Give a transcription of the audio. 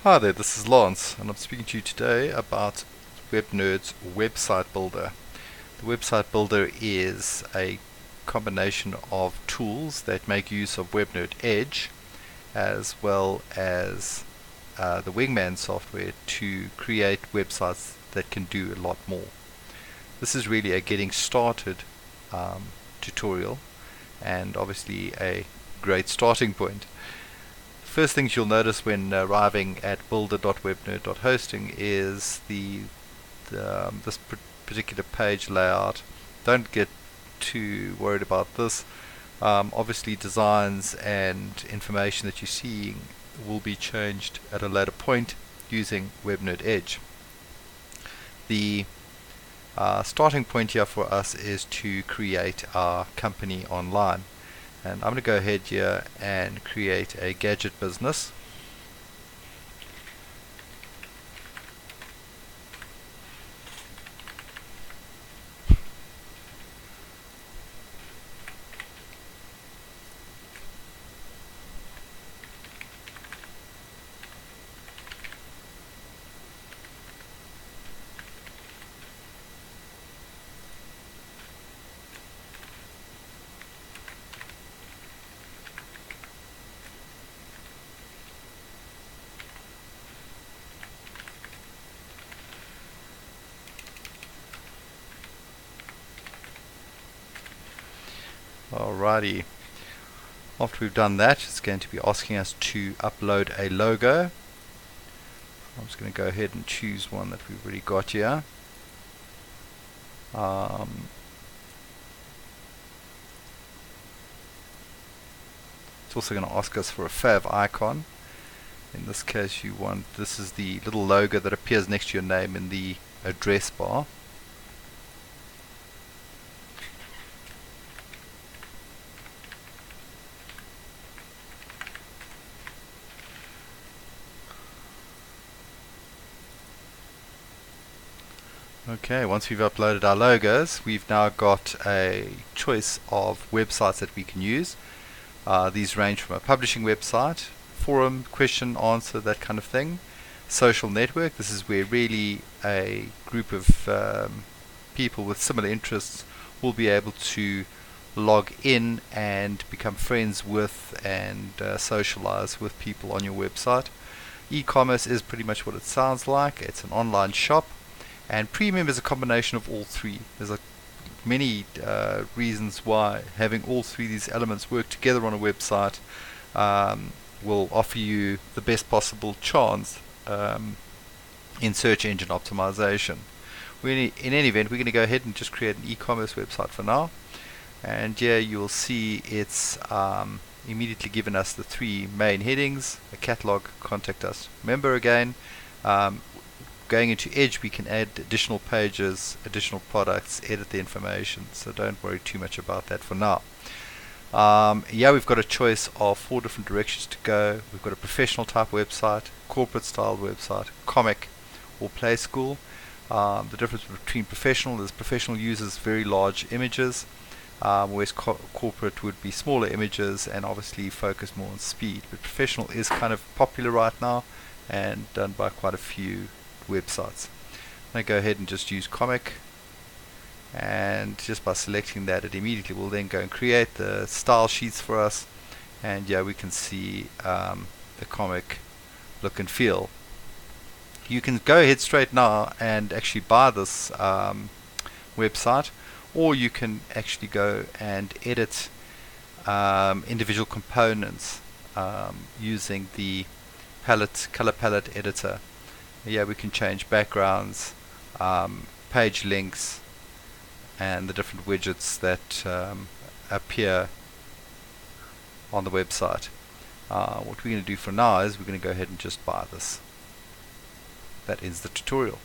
Hi there, this is Lance, and I'm speaking to you today about Webnerd's website builder. The website builder is a combination of tools that make use of Webnerd Edge as well as the Wingman software to create websites that can do a lot more. This is really a getting started tutorial and obviously a great starting point. First things you'll notice when arriving at builder.webnerd.hosting is this particular page layout. Don't get too worried about this. Obviously designs and information that you're seeing will be changed at a later point using Webnerd Edge. The starting point here for us is to create our company online. And I'm going to go ahead here and create a gadget business. Alrighty, after we've done that, it's going to be asking us to upload a logo. I'm just going to go ahead and choose one that we've already got here. It's also going to ask us for a fav icon. In this case this is the little logo that appears next to your name in the address bar. Okay, once we've uploaded our logos, we've now got a choice of websites that we can use. These range from a publishing website, forum, question, answer, that kind of thing. Social network, this is where really a group of people with similar interests will be able to log in and become friends with and socialize with people on your website. E-commerce is pretty much what it sounds like. It's an online shop. And premium is a combination of all three. There's many reasons why having all three of these elements work together on a website will offer you the best possible chance in search engine optimization. In any event, we're going to go ahead and just create an e-commerce website for now. And here you'll see it's immediately given us the three main headings: a catalog, contact us, member again. Going into Edge, we can add additional pages, additional products, edit the information, so don't worry too much about that for now. Yeah, we've got a choice of 4 different directions to go. We've got a professional type website, corporate style website, comic, or play school. The difference between professional is professional uses very large images, whereas corporate would be smaller images and obviously focus more on speed. But professional is kind of popular right now and done by quite a few websites. I go ahead and just use comic, and just by selecting that, it immediately will then go and create the style sheets for us, and yeah, we can see the comic look and feel. You can go ahead straight now and actually buy this website, or you can actually go and edit individual components using the color palette editor. Yeah, we can change backgrounds, page links, and the different widgets that appear on the website. What we're going to do for now is we're going to go ahead and just buy this. That ends the tutorial.